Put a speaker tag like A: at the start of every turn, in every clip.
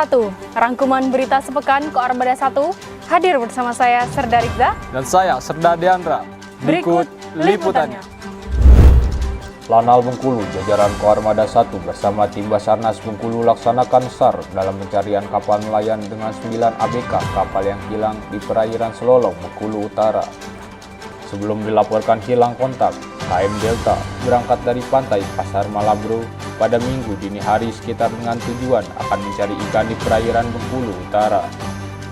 A: 1, rangkuman berita sepekan Koarmada 1, hadir bersama saya Serda Rizza
B: dan saya Serda Deandra.
A: Berikut liputannya.
C: Lanal Bengkulu, jajaran Koarmada 1 bersama tim Basarnas Bengkulu laksanakan SAR dalam pencarian kapal nelayan dengan 9 ABK kapal yang hilang di perairan Selolong, Bengkulu Utara. Sebelum dilaporkan hilang kontak, KM Delta berangkat dari pantai Pasar Malabro pada Minggu dini hari sekitar dengan tujuan akan mencari ikan di perairan Bengkulu Utara.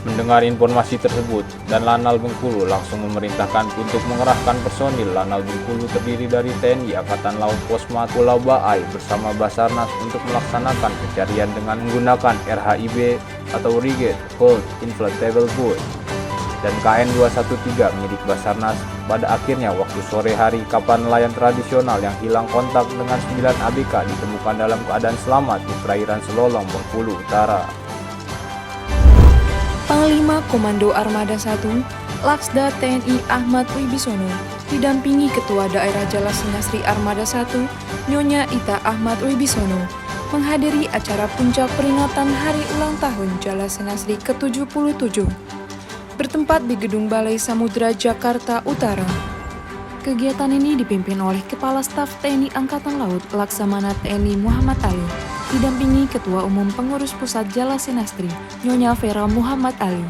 C: Mendengar informasi tersebut, dan Lanal Bengkulu langsung memerintahkan untuk mengerahkan personil. Lanal Bengkulu terdiri dari TNI Angkatan Laut Posmat Pulau Baai bersama Basarnas untuk melaksanakan pencarian dengan menggunakan RHIB atau Rigid Hold Inflatable Boat dan KN-213 milik Basarnas. Pada akhirnya waktu sore hari, kapal nelayan tradisional yang hilang kontak dengan 9 ABK ditemukan dalam keadaan selamat di perairan Selolong, Bengkulu Utara.
D: Panglima Komando Armada 1, Laksda TNI Ahmad Wibisono, didampingi Ketua Daerah Jalasingasri Armada 1, Nyonya Ita Ahmad Wibisono, menghadiri acara puncak peringatan Hari Ulang Tahun Jalasingasri ke-77, bertempat di Gedung Balai Samudra Jakarta Utara. Kegiatan ini dipimpin oleh Kepala Staf TNI Angkatan Laut Laksamana TNI Muhammad Ali, didampingi Ketua Umum Pengurus Pusat Jalasinastri, Nyonya Vera Muhammad Ali,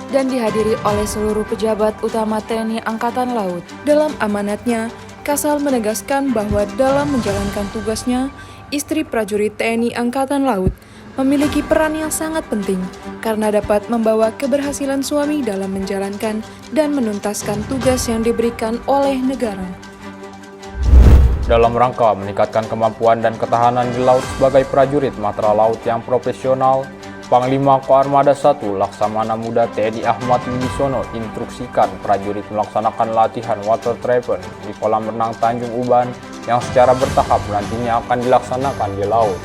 D: dan dihadiri oleh seluruh pejabat utama TNI Angkatan Laut. Dalam amanatnya, Kasal menegaskan bahwa dalam menjalankan tugasnya, istri prajurit TNI Angkatan Laut memiliki peran yang sangat penting karena dapat membawa keberhasilan suami dalam menjalankan dan menuntaskan tugas yang diberikan oleh negara.
C: Dalam rangka meningkatkan kemampuan dan ketahanan di laut sebagai prajurit matra laut yang profesional, Panglima Koarmada 1 Laksamana Muda TNI Ahmad Wibisono instruksikan prajurit melaksanakan latihan water treatment di kolam renang Tanjung Uban yang secara bertahap nantinya akan dilaksanakan di laut.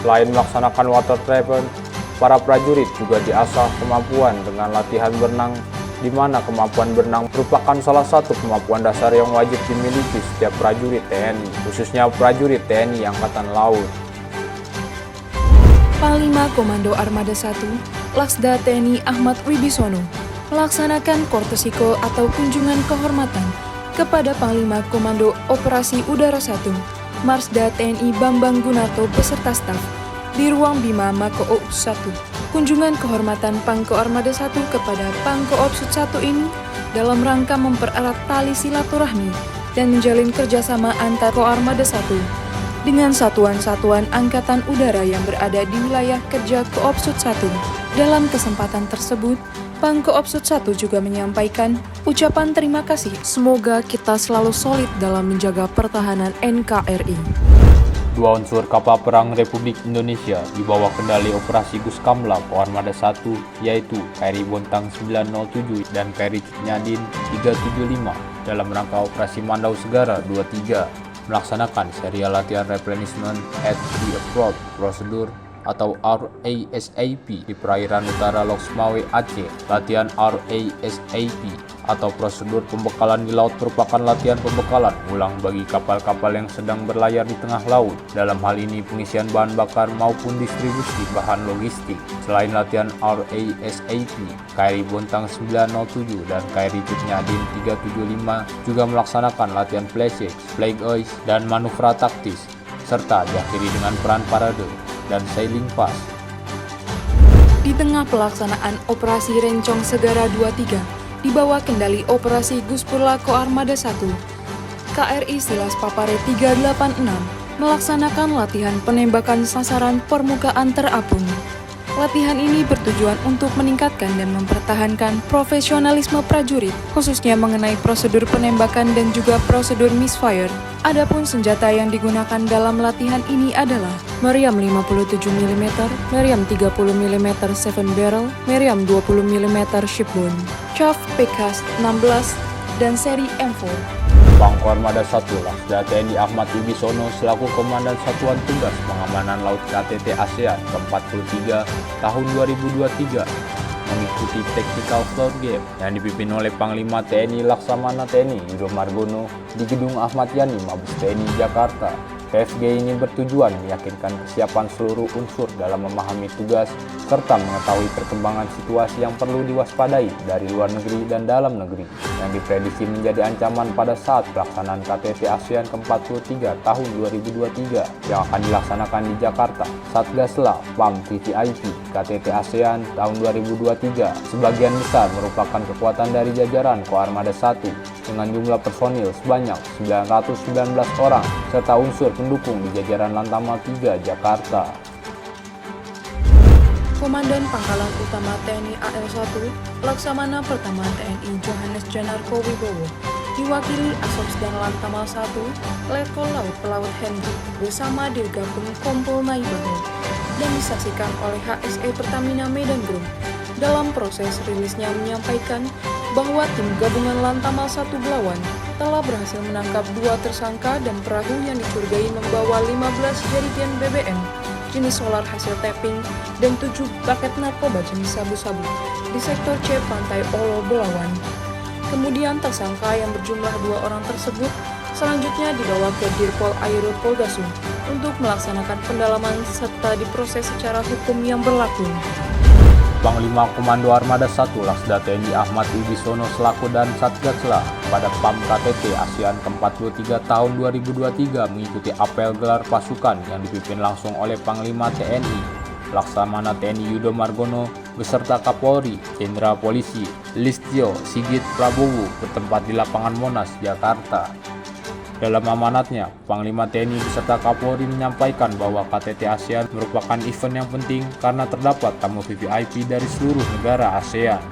C: Selain melaksanakan water treatment, para prajurit juga diasah kemampuan dengan latihan berenang, di mana kemampuan berenang merupakan salah satu kemampuan dasar yang wajib dimiliki setiap prajurit TNI, khususnya prajurit TNI Angkatan Laut.
D: Panglima Komando Armada 1, Laksda TNI Ahmad Wibisono, melaksanakan kortesiko atau kunjungan kehormatan kepada Panglima Komando Operasi Udara 1, Marsda TNI Bambang Gunarto beserta staf di ruang Bima Makoopsus 1. Kunjungan kehormatan Pangko Armada 1 kepada Pangko Opsut 1 ini dalam rangka mempererat tali silaturahmi dan menjalin kerjasama antar Koarmada 1 dengan satuan-satuan Angkatan Udara yang berada di wilayah kerja Koopsut 1. Dalam kesempatan tersebut, Pangko Opsut 1 juga menyampaikan ucapan terima kasih. Semoga kita selalu solid dalam menjaga pertahanan NKRI.
C: Dua unsur kapal perang Republik Indonesia di bawah kendali Operasi Guskamla Koarmada 1 yaitu KRI Bontang 907 dan KRI Cutnyadin 375 dalam rangka Operasi Mandau Segara 23 melaksanakan serial latihan replenishment at the approach prosedur atau RASAP di perairan utara Loksmawe Aceh. Latihan RASAP atau prosedur pembekalan di laut merupakan latihan pembekalan ulang bagi kapal-kapal yang sedang berlayar di tengah laut. Dalam hal ini pengisian bahan bakar maupun distribusi bahan logistik. Selain latihan RASAP, KRI Bontang 907 dan KRI Cutnyadin 375 juga melaksanakan latihan flashback, flag ice, dan manuvra taktis, serta diakhiri dengan peran parade dan sailing pass.
D: Di tengah pelaksanaan Operasi Rencong Segara 23 di bawah kendali Operasi Guspurla Koarmada 1, KRI Silas Papare 386 melaksanakan latihan penembakan sasaran permukaan terapung. Latihan ini bertujuan untuk meningkatkan dan mempertahankan profesionalisme prajurit, khususnya mengenai prosedur penembakan dan juga prosedur misfire. Adapun senjata yang digunakan dalam latihan ini adalah meriam 57 mm, meriam 30 mm 7 barrel, meriam 20 mm shipbone, chaff PK 16, dan seri M4.
C: Pangko Armada 1 Laksda TNI Ahmad Wibisono selaku Komandan Satuan Tugas Pengamanan Laut KTT ASEAN ke-43 tahun 2023 mengikuti Tactical Floor Game yang dipimpin oleh Panglima TNI Laksamana TNI Yudo Margono di Gedung Ahmad Yani Mabes TNI Jakarta. TSG ini bertujuan meyakinkan kesiapan seluruh unsur dalam memahami tugas serta mengetahui perkembangan situasi yang perlu diwaspadai dari luar negeri dan dalam negeri yang diprediksi menjadi ancaman pada saat pelaksanaan KTT ASEAN ke-43 tahun 2023 yang akan dilaksanakan di Jakarta. Satgaslah PAM VVIP KTT ASEAN tahun 2023 sebagian besar merupakan kekuatan dari jajaran Koarmada 1 dengan jumlah personil sebanyak 919 orang serta unsur pendukung di jajaran Lantamal 3 Jakarta.
D: Komandan Pangkalan Utama TNI AL1 Laksamana Pertama TNI Johannes Janarko Wibowo diwakili Asopsda dan Lantamal 1 Letkol Laut Pelaut Hendrik bersama Dirgabung Kompol Naibaho dan disaksikan oleh HSE Pertamina Medan Group. Dalam proses rilisnya menyampaikan bahwa tim gabungan Lantamal 1 Belawan telah berhasil menangkap 2 tersangka dan perahu yang dicurigai membawa 15 jerigen BBM jenis solar hasil tapping dan 7 paket narkoba jenis sabu-sabu di sektor C Pantai Olo Belawan. Kemudian tersangka yang berjumlah 2 orang tersebut selanjutnya dibawa ke Dirpol Airut Polda Sum untuk melaksanakan pendalaman serta diproses secara hukum yang berlaku.
C: Panglima Komando Armada 1 Laksda TNI Ahmad Wibisono selaku dan Satgaslah pada PAM KTT ASEAN ke-43 tahun 2023 mengikuti apel gelar pasukan yang dipimpin langsung oleh Panglima TNI Laksamana TNI Yudo Margono beserta Kapolri Jenderal Polisi Listio Sigit Prabowo bertempat di lapangan Monas, Jakarta. Dalam amanatnya, Panglima TNI beserta Kapolri menyampaikan bahwa KTT ASEAN merupakan event yang penting karena terdapat tamu VVIP dari seluruh negara ASEAN.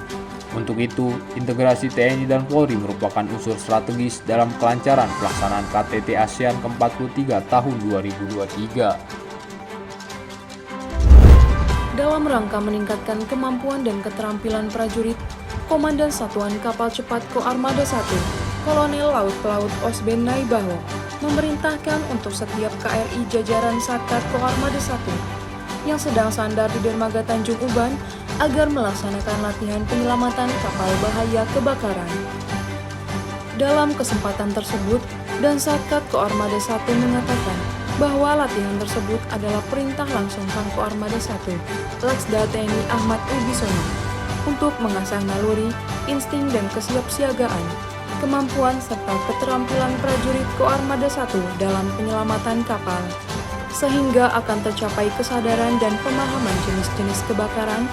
C: Untuk itu, integrasi TNI dan Polri merupakan unsur strategis dalam kelancaran pelaksanaan KTT ASEAN ke-43 tahun 2023.
D: Dalam rangka meningkatkan kemampuan dan keterampilan prajurit, Komandan Satuan Kapal Cepat Koarmada 1 Kolonel Laut Pelaut Osben Naibaho memerintahkan untuk setiap KRI jajaran Satkat Koarmada 1 yang sedang sandar di dermaga Tanjung Uban agar melaksanakan latihan penyelamatan kapal bahaya kebakaran. Dalam kesempatan tersebut, dan Satkat Koarmada 1 mengatakan bahwa latihan tersebut adalah perintah langsung Pangko Armada 1 Laksda TNI Ahmad Wibisono untuk mengasah naluri, insting dan kesiapsiagaan, kemampuan serta keterampilan prajurit Koarmada 1 dalam penyelamatan kapal, sehingga akan tercapai kesadaran dan pemahaman jenis-jenis kebakaran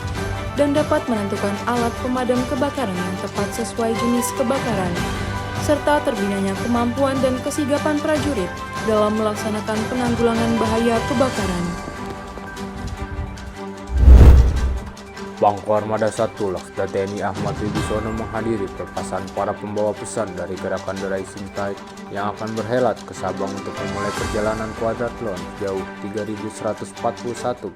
D: dan dapat menentukan alat pemadam kebakaran yang tepat sesuai jenis kebakaran, serta terbinanya kemampuan dan kesigapan prajurit dalam melaksanakan penanggulangan bahaya kebakaran.
C: Pangko Armada 1 Laksda TNI Ahmad Wibisono menghadiri pelepasan para pembawa pesan dari gerakan The Rising Tide yang akan berhelat ke Sabang untuk memulai perjalanan kuadrathlon jauh 3.141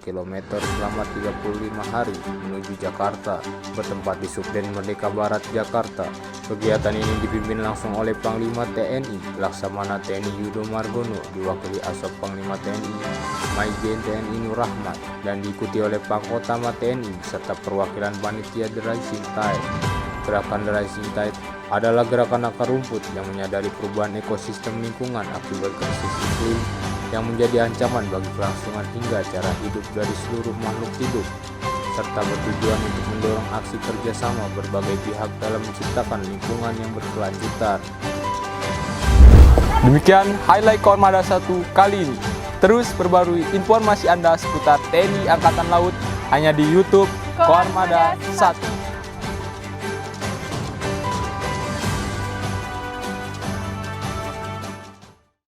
C: km selama 35 hari menuju Jakarta, bertempat di Subden Merdeka Barat, Jakarta. Kegiatan ini dipimpin langsung oleh Panglima TNI Laksamana TNI Yudo Margono, diwakili Asop Panglima TNI Maijen TNI Nur Rahmat, dan diikuti oleh Pangkotama TNI serta perwakilan panitia The Rising Tide. Gerakan The Rising Tide adalah gerakan akar rumput yang menyadari perubahan ekosistem lingkungan akibat krisis iklim yang menjadi ancaman bagi kelangsungan hingga cara hidup dari seluruh makhluk hidup, serta bertujuan untuk mendorong aksi kerjasama berbagai pihak dalam menciptakan lingkungan yang berkelanjutan.
B: Demikian highlight Koarmada 1 kali ini. Terus perbarui informasi Anda seputar TNI Angkatan Laut hanya di YouTube Koarmada 1.